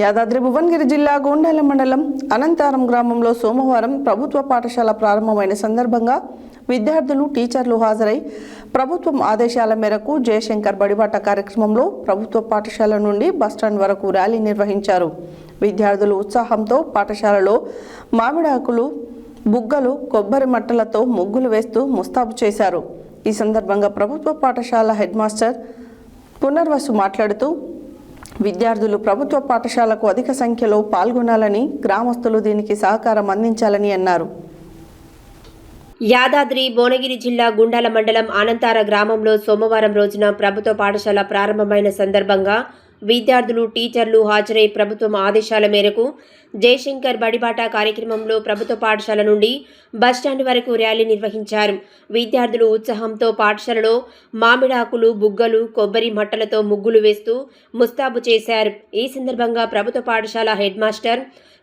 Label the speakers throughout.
Speaker 1: యాదాద్రి భువనగిరి జిల్లా గోండాల మండలం అనంతారం గ్రామంలో సోమవారం ప్రభుత్వ పాఠశాల ప్రారంభమైన సందర్భంగా విద్యార్థులు టీచర్లు హాజరై ప్రభుత్వం ఆదేశాల మేరకు జయశంకర్ బడిబాట కార్యక్రమంలో ప్రభుత్వ పాఠశాల నుండి బస్టాండ్ వరకు ర్యాలీ నిర్వహించారు. విద్యార్థులు ఉత్సాహంతో పాఠశాలలో మామిడాకులు, బుగ్గలు, కొబ్బరి మట్టలతో ముగ్గులు వేస్తూ ముస్తాబు చేశారు. ఈ సందర్భంగా ప్రభుత్వ పాఠశాల హెడ్ మాస్టర్ పునర్వసు మాట్లాడుతూ విద్యార్థులు ప్రభుత్వ పాఠశాలకు అధిక సంఖ్యలో పాల్గొనాలని, గ్రామస్తులు దీనికి సహకారం అందించాలని అన్నారు.
Speaker 2: యాదాద్రి భువనగిరి జిల్లా గుండాల మండలం అనంతార గ్రామంలో సోమవారం రోజున ప్రభుత్వ పాఠశాల ప్రారంభమైన సందర్భంగా విద్యార్థులు, టీచర్లు హాజరై ప్రభుత్వం ఆదేశాల మేరకు జయశంకర్ బడిబాట కార్యక్రమంలో ప్రభుత్వ పాఠశాల నుండి బస్టాండ్ వరకు ర్యాలీ నిర్వహించారు. విద్యార్థులు ఉత్సాహంతో పాఠశాలలో మామిడాకులు, బుగ్గలు, కొబ్బరి మట్టలతో ముగ్గులు వేస్తూ ముస్తాబు చేశారు. ఈ సందర్భంగా ప్రభుత్వ పాఠశాల హెడ్ మాస్టర్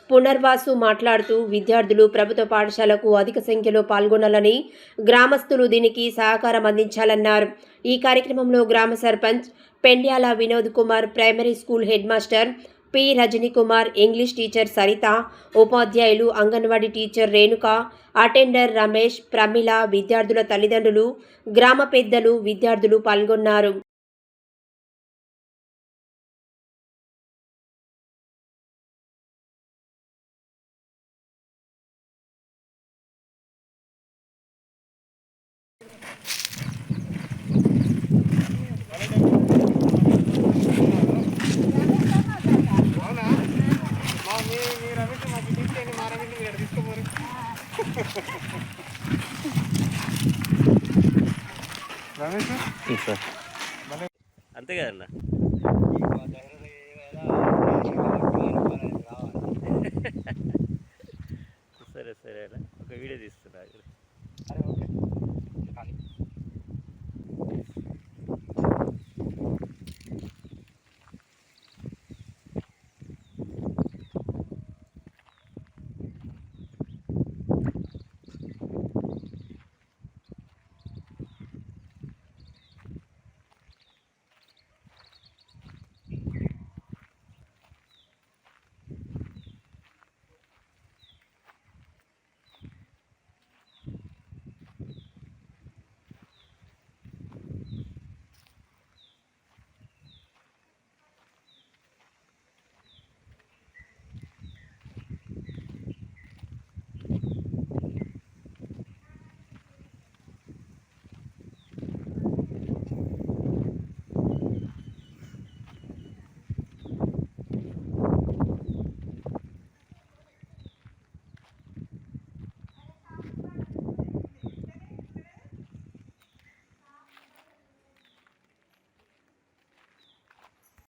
Speaker 2: పునర్వాసు మాట్లాడుతూ విద్యార్థులు ప్రభుత్వ పాఠశాలకు అధిక సంఖ్యలో పాల్గొనాలని, గ్రామస్తులు దీనికి సహకారం అందించాలన్నారు. ఈ కార్యక్రమంలో గ్రామ sarpanch Pendyala Vinod Kumar, primary school head master P Rajani Kumar, English teacher Saritha, ఉపాధ్యాయులు, అంగన్వాడీ టీచర్ రేణుక, అటెండర్ రమేష్, ప్రమిళ, విద్యార్థుల తల్లిదండ్రులు, గ్రామ పెద్దలు, విద్యార్థులు పాల్గొన్నారు.
Speaker 3: అంతే కదన్నా.